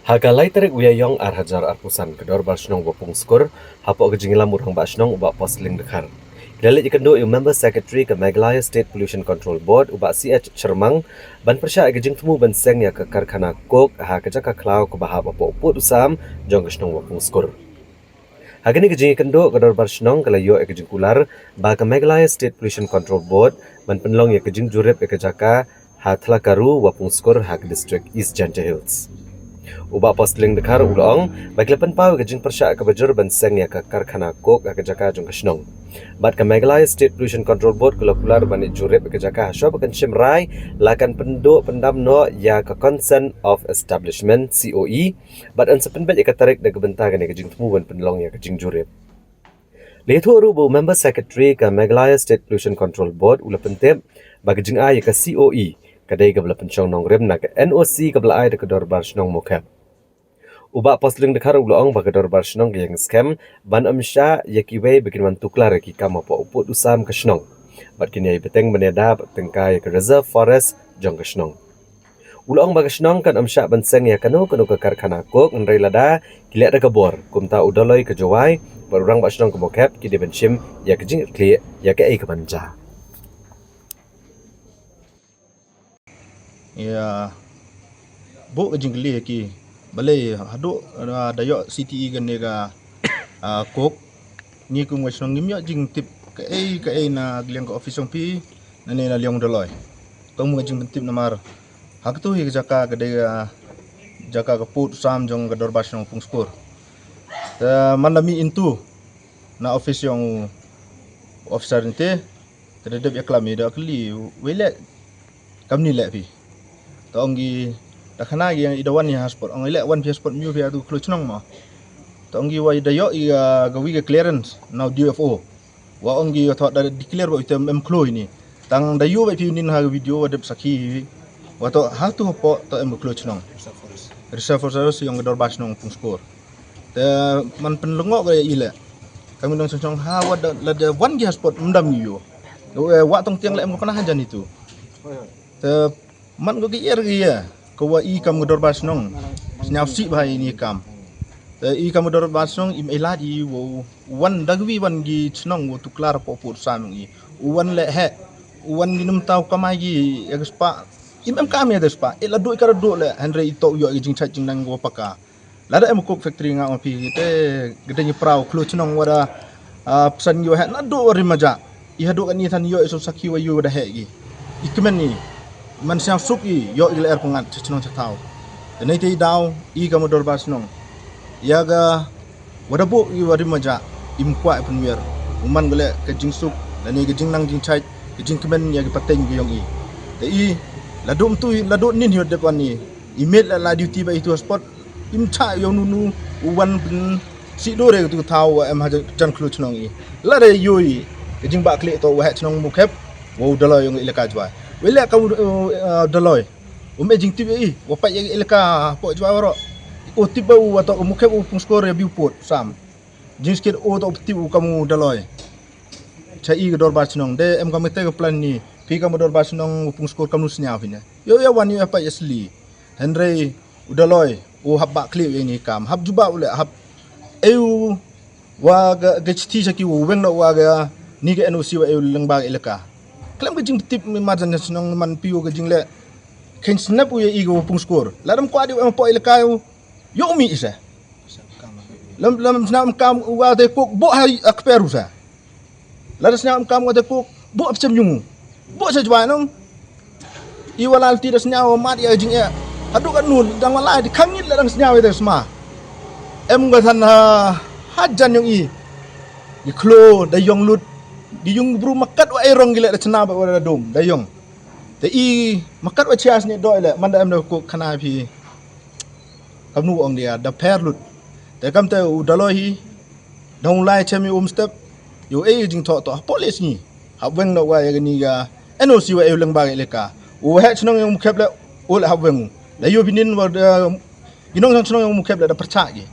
Hagalay tarik uyayong arhajar arpusan kedor barsnong wapung skur hapok kejingilam urang barsnong ubak posling dekhar. Kilalit ikendo yung member secretary ke Meghalaya State Pollution Control Board ubak CH Cermang ban persya kejing temu ban seng ya ke karkhana kok ha kejaka klau ke bahap apok uput usam jong kesnong wapung skur. Hagani kejing ikendo kedor barsnong kelayo kejing kular ba ke Meghalaya State Pollution Control Board ban penlong ya kejing jurip kejaka ha Thlakaru wapung skur ha ke district East Janja Hills. Ubak posling dekhar ulong bagi lepan pau kejing persya ke bajur ban seng ya ke karkhana kok ke jaka jong kesnong. Bat ke Meghalaya State Pollution Control Board kula ban jurip ke jaka hasyo bakan Shimrai lakan penduk pendam no ya ke Consent of Establishment COE bat an sepenbet ya ke tarik da kebentagan ya kejing temu ban penlong ya kejing jurip. Letu rubu member secretary ke Meghalaya State Pollution Control Board ula pentep bagi jing ya ke COE kadai ke bela pensyong nong rem na ke NOC ke bela ai de ke dorbar snong mokap. Ubak posling dekhar ulong bagi dorbar snong ke yang scam ban amsha yakiwe bikin wan tuklar ki kam apa uput usam ke snong. Bat kini ai beteng meneda tengkai ke reserve forest jong ke snong. Ulong bagi snong kan amsha ban seng ya kanu ke karkhana kok nrai lada kilat da kebor kumta udaloi ke jawai barang bak snong ke mokap ki de benchim ya ke jing kli ya ke ai ke banja. Ya, bu kejingli ki balai hadu dayo CTE kan nega kok ni ku mo snong ngimya jing tip ke ai na gliang ka office ong pi na ne na liang doloi to mo jing tip namar hak tu hi jaka ke de jaka ka put sam jong ga dorbas nong pung skor mandami intu na office yang officer inte terhadap yaklami da kli wele kamni le pi tonggi dakhana yang idawan ni passport ong ile wan passport miu pia tu kluchnong ma tonggi wa idayo gawi ga clearance now DFO wa onggi thot da declare wa item klo ini tang dayu ba pi nin ha video wa dep sakhi wa to ha tu po to kluchnong reserve force yang gedor bas nong pung skor te man penlengok ga ile kami dong song ha wa da wan gi passport mdam yo wa tong tiang le kena hajan itu te man go gier ya ko wa i kam gedor bas nong nyap si bahai ni kam i kam gedor bas nong im eladi wo wan dagwi wan gi chnong wo tuklar po pur sam i wan le he wan minum tau kamagi ekspa im kam ya despa ela do ikar do le andre ito yo jing chat jing nang go paka lada em cook factory nga on pi te gedenya prau klo chnong wada pesan yo he na do rimaja i hadu kan ni than yo iso sakhi wa yo da he gi ikmen ni man siang suki yo il air pengat chnong chatau denai tei dau i kam dorbas nong yaga wadabu i wari maja im kwa penwer uman gele ke jing suk dani ke jing nang jing chai ke jing kemen ya ke pateng ge yong i te i ladum tu ladut nin hiot depan ni email la duty ba itu spot im cha yo nunu uwan ben si do re tu tau em ha jan khlu chnong i la re yoi ke jing ba kle to wa chnong mu khep wo dalo yong ile ka jwa wele kamu daloi jing tibi wapat yang ilka po jwa ro o tiba u atau mukhe u pung skor review pot sam jing skit o to tibu kamu daloi chai ge dor ba chnong de em kamu te plan ni pi kamu dor ba chnong pung skor kamu snya fina yo ya wan ya pa asli henry u daloi o habba clip ini kam hab juba ule hab eu wa ga chti saki u weng no wa ga ni ge NOC wa eu lengba ilka klam ke jing tip majan snong man piu ke jing le ken snap u ye igo pung skor ladam kwa di em po ile kayu yo mi isa lam snam kam u ga te kok bo hai akperu sa ladam snam kam ga te kok bo apcem yung bo sa jwa nong i walal ti das nyaw mat ya jing ya hadu kan nun dang wala di kangit ladang snyaw te sma em ga than hajan yung i klo da yong lut di yung bru makat wa erong gila da chna ba wa dom da yong te i makat wa chias ni doi le manda em do ko khana phi kamnu ong dia da pher lut te kam te u dalohi dong lai chemi step yo e jing tho to police ni habweng no wa ya ni ga NOC wa e leng ba le ka u he chnong yung khep le u le habweng da yo binin wa ginong chnong yung khep le da percha gi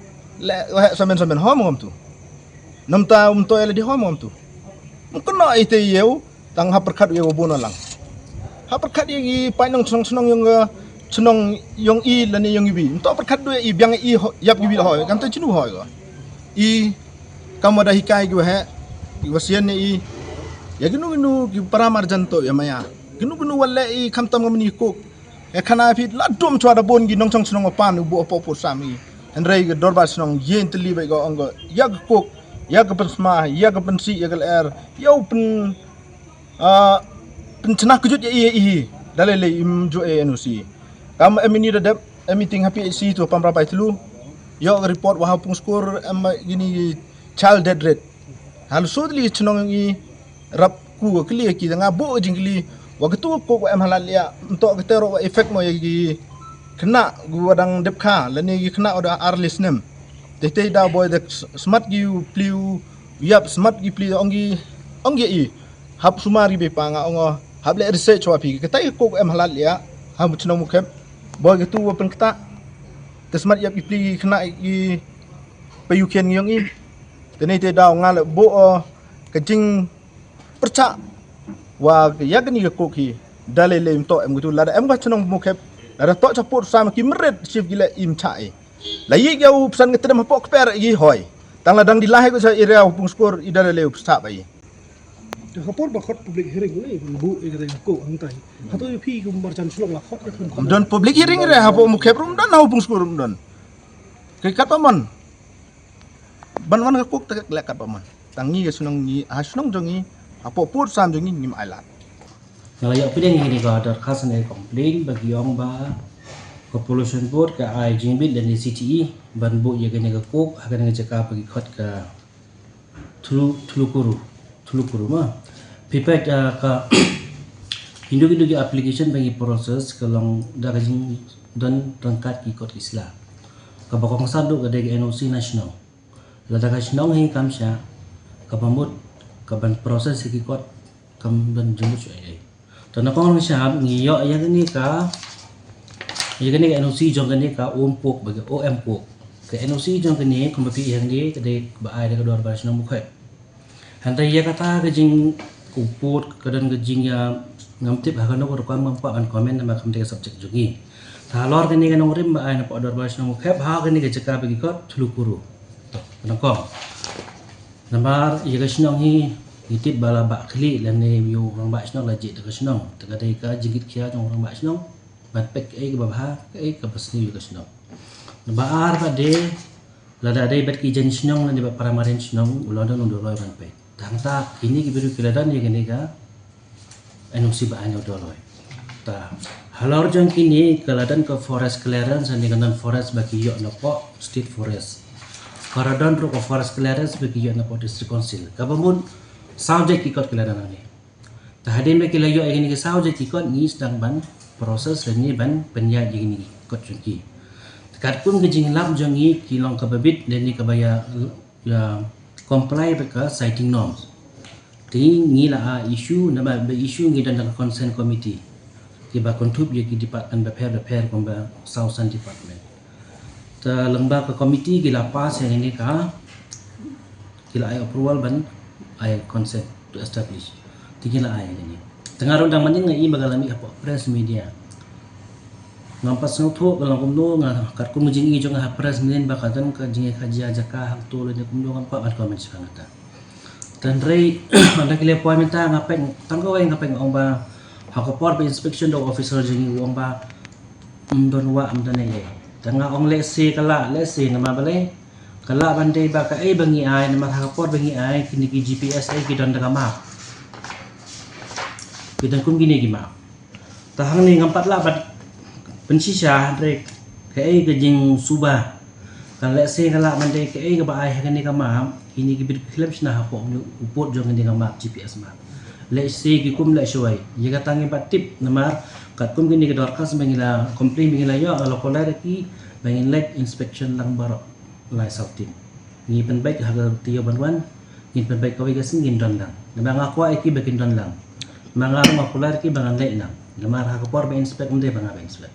le wa samen hom tu namta to ele di hom tu mungkin no ite yeu tang haperkat yeu bono lang haperkat ye painong snong yung chnong yong i la ni yong i bi to pat khat do i byang i yap gi bi hoi kam to chinu hoi go i kam ada hikai gi he i wasian ni i ya ginu gi paramar janto ya maya ginu wala i kam tam ngam ni ko e khana phi la dom chwa da bon gi nong chong chnong pan bu po sami en rei gi dorba chnong yen tli bai go ongo yag ko yag pensma yag pensi yag er yau pen pencena kejut ya i dalele im jo e nusi kam emini da meeting happy si tu pam rapai telu yo report wa pung skor am gini child death rate hal sodli chnong i rap ku kli ki nga bo jingli wa ketu ko am halal ya untuk ketero effect mo gi kena guadang depkha lani gi kena oda arlis nem tete da boy the smart gi pliu yap smart gi pliu ongi i hab sumari be panga ongo hable research wa pi ketai ko am halal ya ham chnong mukhep boy gitu pen keta tesmat yap ipli kena i payukian ngiong i tene te daw ngal bo kejing perca wa ya gani ko ki dalele to em gitu lada em ga chnong mukhep lada to chapur sama ki meret chif gila im chai la yi gau pesan ngetem pok per gi hoy tang ladang dilahe ko sa area pung skor i dalele upsta bai kapor bakot public hearing ni bu ikata ko angtai hato phi kum barchan sulok la khot ka don public hearing re hapo mukhep rum dan hau pung skor rum dan kai kat paman ban ka kok tak lekat paman tangi ga sunong ni sunong jongi hapo pur sam jongi nim ailat Kalau yang pilih ini kalau ada kasus yang komplain bagi orang ba ke pollution board ke IJB dan di CTE ban bu ya kena ke kok akan ngejaka bagi khot ke Tulukuru mah pipet ka hindu-hindu ki application bagi proses kalau dah kajing dan rangkat ikut Islam ka bakong saduk ke NOC nasional lada ka sinong hi kamsya ka pamut ka ban proses ikut kam dan jumut ai tan ko ng syab ngiyo ya ni ka NOC jong kani ka umpuk bagi OM-puk ke NOC jong kani kumpi yang di ke baai de dor bar sinong mukhe hantai ya kata kejing kuput kedan kejing ya ngamtip hakan ko ko mampa an komen nama kamte subjek jungi talor kani kan ngorim ba ana podor bas nang khep ha kani ke ceka bagi ko Tulukuru to nangko nambar ya kasnong hi itip bala ba kli lan ne yu orang ba snong laji de kasnong tega dai ka jigit kia jong orang ba snong bat pek ai ke babha ai ke pasni yu kasnong nambar ba de lada dai bat ki jen snong lan de para marin snong ulon don ban pe tangta ini kibiru kiladan ya gini ka NOC ba anyo doloy ta halor jong kini kiladan ke forest clearance and dengan forest bagi yok nopo state forest karadon ro ke forest clearance bagi yok nopo district council kabamun subject ikut kiladan ni ta hadin be kilayo gini ke subject ikut ni sedang ban proses dan ni ban penyat gini ikut jongki kat pun kejing lam jongi kilong kababit dan ni kabaya ya comply dengan citing norms. Ti ngila issue nama be issue ngi dan consent committee. Tiba kontrib ye ki department repair komba Southern Department. Ta lengba ke committee gila pas yang ini ka gila ai approval ban ai consent to establish. Ti gila ai ini. Tengah rundang manjing ngai bagalami apa press media. Nampas nutu kalau kumdo ngah kat kum jing i jong ha press media bakatan ka jing kaji aja ka hang tu le kumdo kan pa at comment sangat. Dan rei anda kile poin minta ngapen tanggo ai ngapen ong ba hakopor be inspection do officer jing ong ba don wa amdan ai. Tengah ong lesi kala lesi nama bale kala bandai ba ka ai bangi ai nama hakopor bangi ai kini ki GPS ai ki don daga map. Kita kum gini gimana? Tahang ni ngampat lah pensisah rek kai gejing subah kan let's say kala mande kai ke baai kan ni kamam ini ke bid film sna hapo upot jong ni kamam GPS map let's say ki kum la shoi ye katang pat tip namar kat kum gini ke dorkas bangila complain bangila yo ala kolar ki bangin like inspection lang baro lai sautin ni pen baik haga tiyo banwan ni pen baik kawai gasin ngin don lang namang aku ai ki bakin don lang mangar ma kolar ki bangan lai lang namar haga por be inspect munde banga be inspect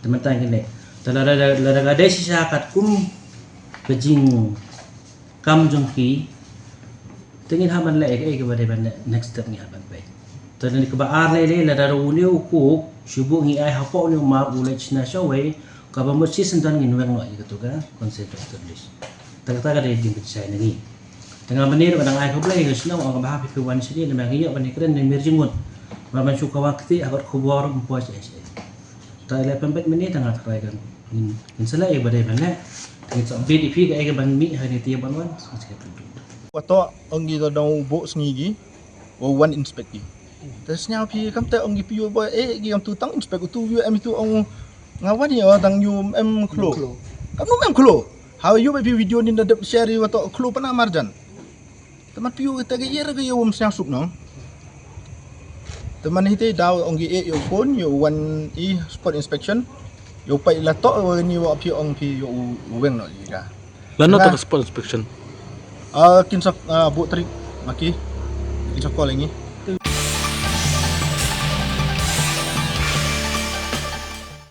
teman-teman kini, dalam ada sisa kat kum kejing kam jongki, tingin haman lek ke pada next step ni haman baik. Tadi ke baar lele, lada runi uku Shubu ngi ai hapo ni ma ulai china shawai ka ba mo season dan ngin weng no gitu kan konsep establish. Tagta ka din percaya ni. Tengah menir kadang ai koblai ke sino orang bahas pi wan sini na magiyo ban keren ni mirjingun. Ba man suka waktu agar kubor mempuas es. Ta 11 menit tengah try kan. In sala e badai bana. It's a bit if ka ban mi ha ni tiap ban wan. Wato ongi to dong bo sngi o one inspect gi. Terus nya pi kam te ongi pi bo gi am tu tang inspect tu yu em tu ong ngawan ni tang yu em klo. Kam no em klo. How you pi video ni da share wato klo pana marjan. Teman piu kita ke yer ke yo msang sup no. Teman hite daw ongi yo phone yo one spot inspection. Yo pai la to ni wa pi ong pi yo weng no liga. Lano to spot inspection. Kinsa bu trik maki kinsa call ini